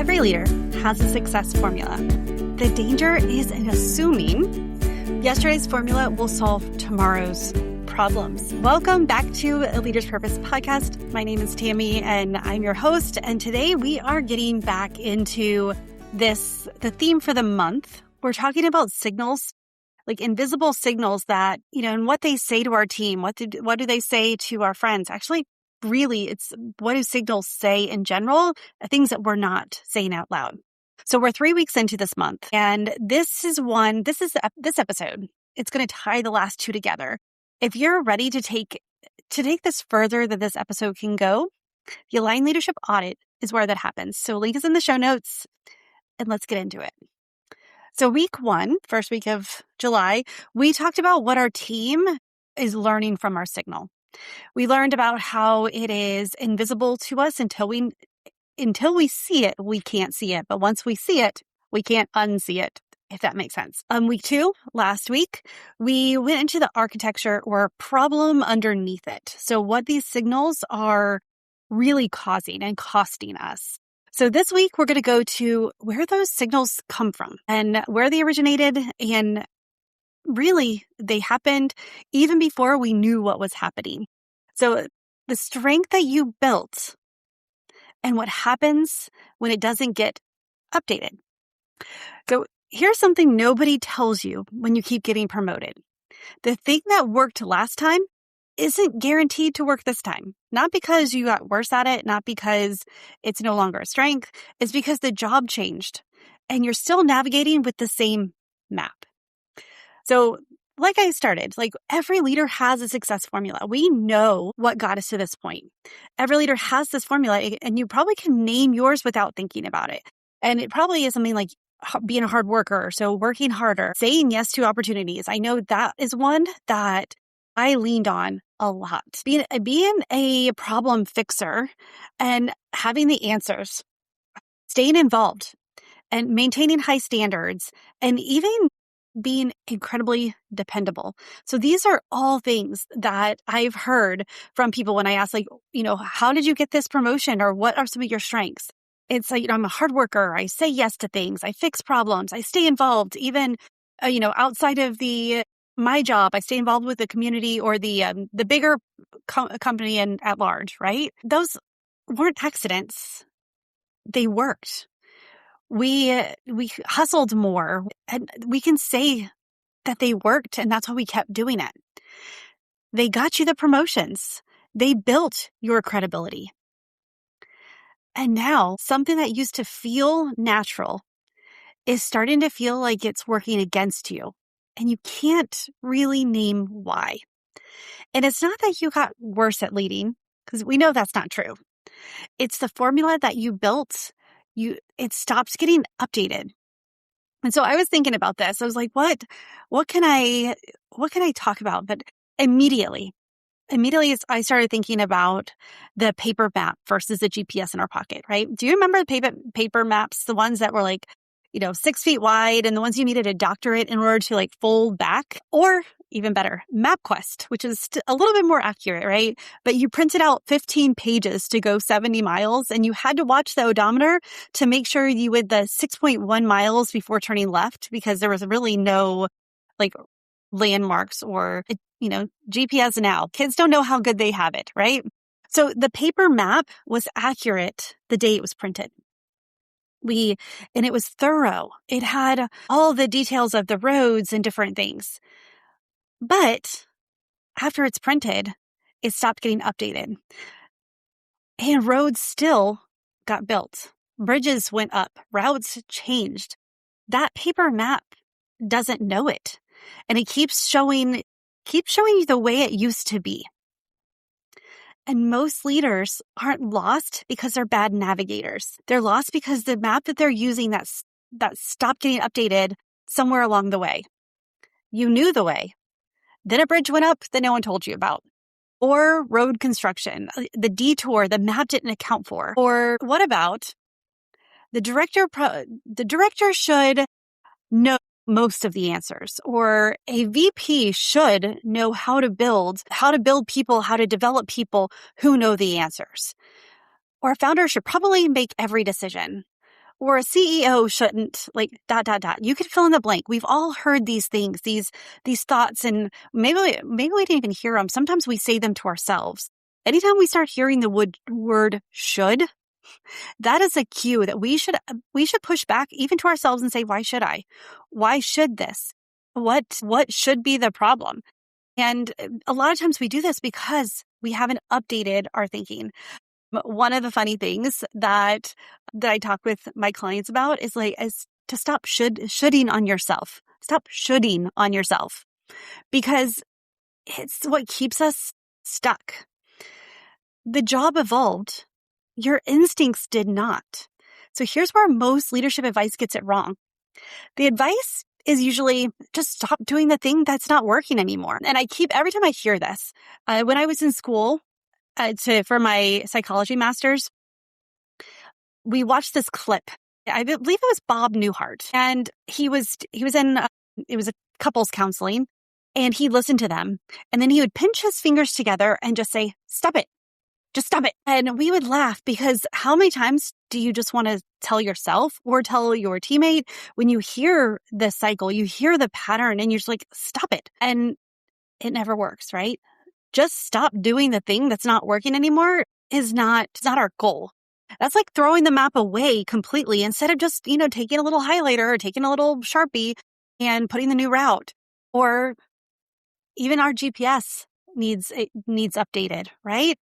Every leader has a success formula. The danger is in assuming yesterday's formula will solve tomorrow's problems. Welcome back to A Leader's Purpose podcast. My name is Tammy and I'm your host. And today we are getting back into the theme for the month. We're talking about signals, like invisible signals that, and what they say to our team. What do they say to our friends? Actually, really, it's what do signals say in general, things that we're not saying out loud. So we're 3 weeks into this month, and this episode. It's going to tie the last two together. If you're ready to take this further than this episode can go, the Align Leadership Audit is where that happens. So link is in the show notes, and let's get into it. So week one, first week of July, we talked about what our team is learning from our signal. We learned about how it is invisible to us until we see it, we can't see it. But once we see it, we can't unsee it, if that makes sense. Week two, last week, we went into the architecture or problem underneath it. So what these signals are really causing and costing us. So this week, we're going to go to where those signals come from and where they originated. And really, they happened even before we knew what was happening. So the strength that you built and what happens when it doesn't get updated. So here's something nobody tells you when you keep getting promoted. The thing that worked last time isn't guaranteed to work this time. Not because you got worse at it, not because it's no longer a strength. It's because the job changed and you're still navigating with the same map. So like I started, every leader has a success formula. We know what got us to this point. Every leader has this formula, and you probably can name yours without thinking about it. And it probably is something like being a hard worker, so working harder, saying yes to opportunities. I know that is one that I leaned on a lot. Being a problem fixer and having the answers, staying involved and maintaining high standards, and even being incredibly dependable. So these are all things that I've heard from people when I ask, how did you get this promotion, or what are some of your strengths? It's like, I'm a hard worker. I say yes to things. I fix problems. I stay involved. Even, outside of my job, I stay involved with the community or the bigger company and at large, right? Those weren't accidents. They worked. We hustled more, and we can say that they worked, and that's why we kept doing it. They got you the promotions. They built your credibility. And now something that used to feel natural is starting to feel like it's working against you, and you can't really name why. And it's not that you got worse at leading, because we know that's not true. It's the formula that you built. It stops getting updated. And so I was thinking about this. I was like, what can I talk about? But immediately I started thinking about the paper map versus the GPS in our pocket, right? Do you remember the paper maps, the ones that were 6 feet wide, and the ones you needed a doctorate in order to fold back? Or even better, MapQuest, which is a little bit more accurate, right? But you printed out 15 pages to go 70 miles, and you had to watch the odometer to make sure you went the 6.1 miles before turning left, because there was really no landmarks or, GPS now. Kids don't know how good they have it, right? So the paper map was accurate the day it was printed. And it was thorough. It had all the details of the roads and different things. But after it's printed, it stopped getting updated. And roads still got built. Bridges went up. Routes changed. That paper map doesn't know it. And it keeps showing you the way it used to be. And most leaders aren't lost because they're bad navigators. They're lost because the map that they're using that stopped getting updated somewhere along the way. You knew the way. Then a bridge went up that no one told you about. Or road construction, the detour the map didn't account for. Or what about the director should know most of the answers, or a VP should know how to build people, how to develop people who know the answers. Or a founder should probably make every decision. or a CEO shouldn't, like, ... You could fill in the blank. We've all heard these things, these thoughts, and maybe we didn't even hear them. Sometimes we say them to ourselves. Anytime we start hearing the word should, that is a cue that we should push back even to ourselves and say, why should I? Why should this? What should be the problem? And a lot of times we do this because we haven't updated our thinking. One of the funny things that I talk with my clients about is to stop shoulding on yourself. Stop shoulding on yourself, because it's what keeps us stuck. The job evolved. Your instincts did not. So here's where most leadership advice gets it wrong. The advice is usually just stop doing the thing that's not working anymore. And every time I hear this, when I was in school for my psychology master's, we watched this clip. I believe it was Bob Newhart, and he was in it was a couples counseling, and he listened to them, and then he would pinch his fingers together and just say, "Stop it. Just stop it." And we would laugh, because how many times do you just want to tell yourself or tell your teammate when you hear the cycle, you hear the pattern, and you're just like, stop it. And it never works, right? Just stop doing the thing that's not working anymore is not our goal. That's like throwing the map away completely instead of just, taking a little highlighter or taking a little Sharpie and putting the new route. Or even our GPS needs updated, right?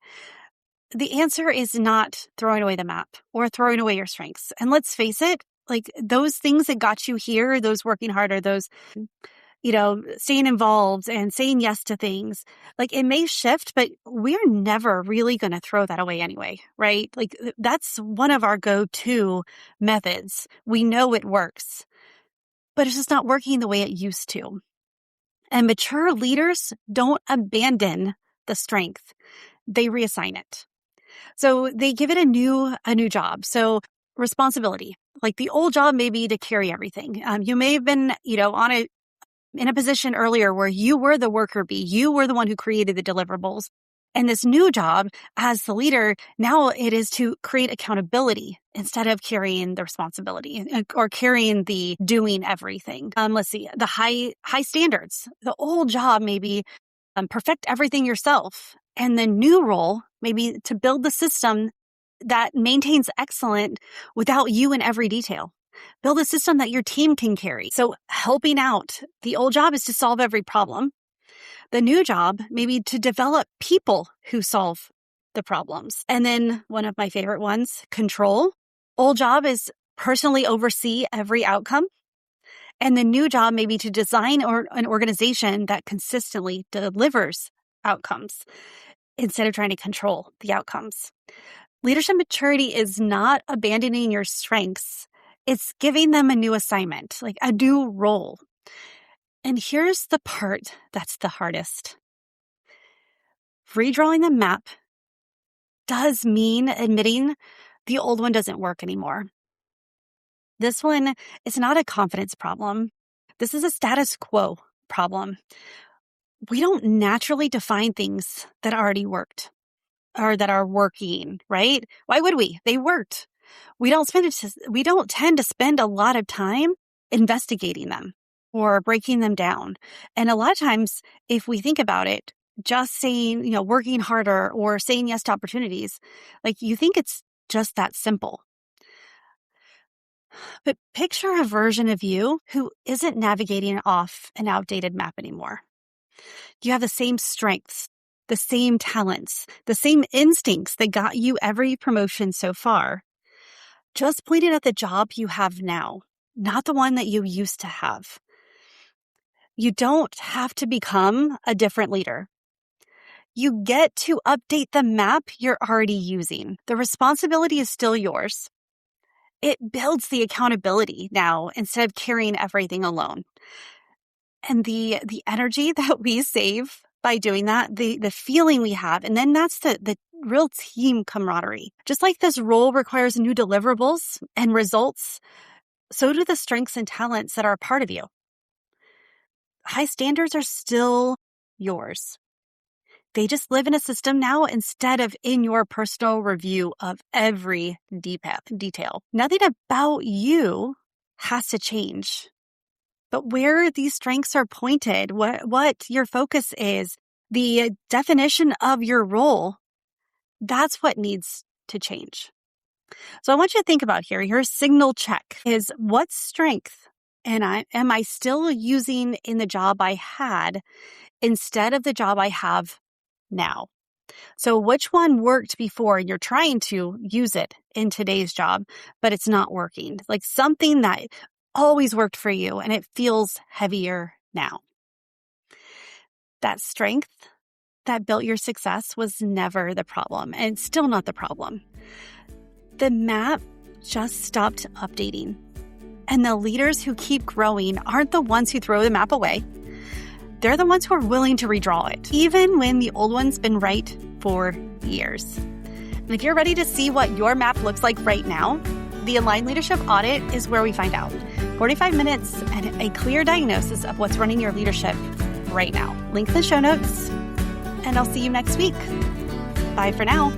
The answer is not throwing away the map or throwing away your strengths. And let's face it, like those things that got you here, those working harder, those, staying involved and saying yes to things, like it may shift, but we're never really going to throw that away anyway, right? Like that's one of our go-to methods. We know it works, but it's just not working the way it used to. And mature leaders don't abandon the strength. They reassign it. So they give it a new job. So responsibility, like the old job may be to carry everything. You may have been, in a position earlier where you were the worker bee. You were the one who created the deliverables. And this new job as the leader, now it is to create accountability instead of carrying the responsibility or carrying the doing everything. Let's see, the high standards. The old job may be perfect everything yourself. And the new role may be to build the system that maintains excellence without you in every detail. Build a system that your team can carry. So helping out. The old job is to solve every problem. The new job may be to develop people who solve the problems. And then one of my favorite ones, control. Old job is personally oversee every outcome. And the new job may be to design an organization that consistently delivers outcomes instead of trying to control the outcomes. Leadership maturity is not abandoning your strengths. It's giving them a new assignment, like a new role. And here's the part that's the hardest. Redrawing the map does mean admitting the old one doesn't work anymore. This one is not a confidence problem. This is a status quo problem. We don't naturally define things that already worked or that are working, right? Why would we? They worked. We don't tend to spend a lot of time investigating them or breaking them down. And a lot of times, if we think about it, just saying, working harder or saying yes to opportunities, like you think it's just that simple. But picture a version of you who isn't navigating off an outdated map anymore. You have the same strengths, the same talents, the same instincts that got you every promotion so far. Just pointed at the job you have now, not the one that you used to have. You don't have to become a different leader. You get to update the map you're already using. The responsibility is still yours. It builds the accountability now instead of carrying everything alone. And the energy that we save by doing that, the feeling we have, and then that's the real team camaraderie. Just like this role requires new deliverables and results, so do the strengths and talents that are a part of you. High standards are still yours. They just live in a system now instead of in your personal review of every detail. Nothing about you has to change. But where these strengths are pointed, what your focus is, the definition of your role, that's what needs to change. So I want you to think about here, your signal check is what strength am I still using in the job I had instead of the job I have now? So which one worked before and you're trying to use it in today's job, but it's not working? Like something that always worked for you and it feels heavier now. That strength that built your success was never the problem, and it's still not the problem. The map just stopped updating. And the leaders who keep growing aren't the ones who throw the map away. They're the ones who are willing to redraw it, even when the old one's been right for years. And if you're ready to see what your map looks like right now, the Aligned Leadership Audit is where we find out. 45 minutes and a clear diagnosis of what's running your leadership right now. Link in the show notes, and I'll see you next week. Bye for now.